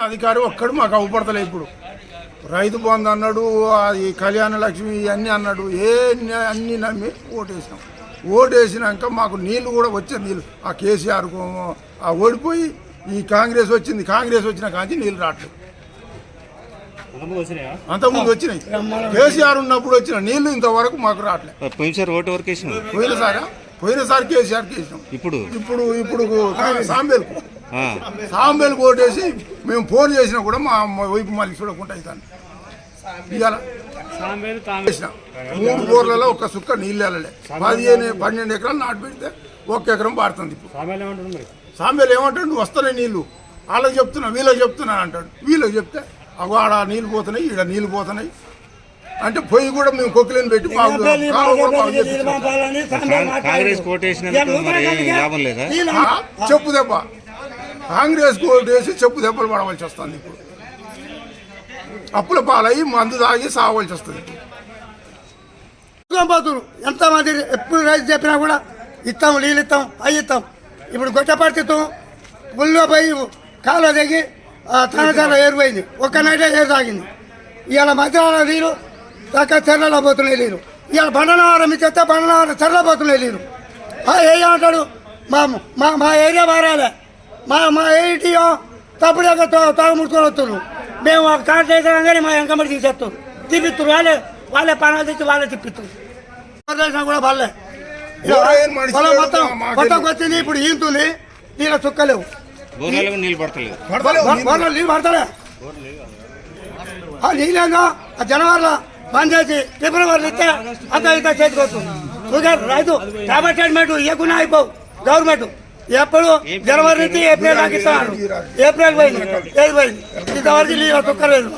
అధికారి ఒక్కడు మాకు అవపడతలే. ఇప్పుడు రైతు బంధు అన్నాడు, ఈ కళ్యాణ లక్ష్మి ఇవన్నీ అన్నాడు. అన్ని నమ్మి ఓటేసినాం. ఓటేసినాక మాకు నీళ్లు కూడా వచ్చే నీళ్ళు ఆ కేసీఆర్ ఓడిపోయి ఈ కాంగ్రెస్ వచ్చింది. కాంగ్రెస్ వచ్చిన కానీ నీళ్ళు రావట్లేదు. అంతకుముందు వచ్చినాయి. కేసీఆర్ ఉన్నప్పుడు వచ్చిన నీళ్లు ఇంతవరకు మాకు రావట్లేదు. పోయినసారి కేసీఆర్కి వేసినాం. ఇప్పుడు సాంబేలకు ఓటేసి మేము ఫోన్ చేసినా కూడా మా వైపు మళ్ళీ చూడకుండా అవుతాను. ఇవాళ 3 బోర్లలో ఒక్క సుక్క నీళ్ళు వెళ్ళలే. 12 ఎకరాలు నాటు పెడితే 1 ఎకరం పారుతుంది. ఇప్పుడు సాంబేలు ఏమంటాడు, నువ్వు వస్తున్నాయి నీళ్లు, వాళ్ళకి చెప్తున్నా వీళ్ళకి చెప్తున్నా అంటాడు. వీళ్ళకి చెప్తే అగో ఆడ నీళ్ళు పోతున్నాయి, ఈడ నీళ్ళు పోతున్నాయి అంటే పొయ్యి కూడా మేము కొక్కిలేని పెట్టి చెప్పు దెబ్బ కాంగ్రెస్ ఓటేసి చెప్పు దెబ్బలు పడవలసి వస్తుంది. ఇప్పుడు అప్పుల పాలయ్యి మందు తాగి సాగవలసి వస్తుంది. ఎంతమంది ఎప్పుడు రైతు చెప్పినా కూడా ఇస్తాం, నీళ్ళు ఇస్తాం, అవి ఇస్తాం. ఇప్పుడు గొట్టపడితో గుళ్ళో పోయి కాలువ దిగి తనచాల ఏరిపోయింది. ఒక్క నైటే ఏరు తాగింది. ఇవాళ మధ్యాహ్నం నీరు చక్కగా చెర్లలో పోతున్నాయి నీరు. ఇవాళ బండనవారం ఇచ్చేస్తే బండనవారం చెర్ల పోతున్నాయి నీరు. ఏమంటాడు, మా ఏరియా మారాలి, మా ఏటీఓ తప్పుడు తాగుముడుకొని వస్తున్నారు. మేము ఒక కార్డు చేసాం కానీ మా వెనకబడి తీసేస్తారు, తిప్పిస్తారు. వాళ్ళే పనాలు తెచ్చి వాళ్ళే తిప్పిస్తారు. కూడా వాళ్ళే పొలం మొత్తం వచ్చింది. ఇప్పుడు ఈంతుంది, నీళ్ళ చుక్కలేవు, నీళ్ళు పడతలే. ఆ నీళ్ళేందో ఆ జనవరిలో బంద్ చేసి ఫిబ్రవరిలో ఇస్తే అంత ఇంత చేతికి వస్తుంది. రైతు కాబట్టి స్టేట్మెంట్ ఇవ్వకుండా అయిపోవు. గవర్నమెంట్ ఎప్పుడు జనవరి నుంచి ఏప్రిల్ దాకా ఇస్తున్నారు. ఏప్రిల్ పోయింది, ఇంతవరకు నీళ్ళు చుక్కలేదు.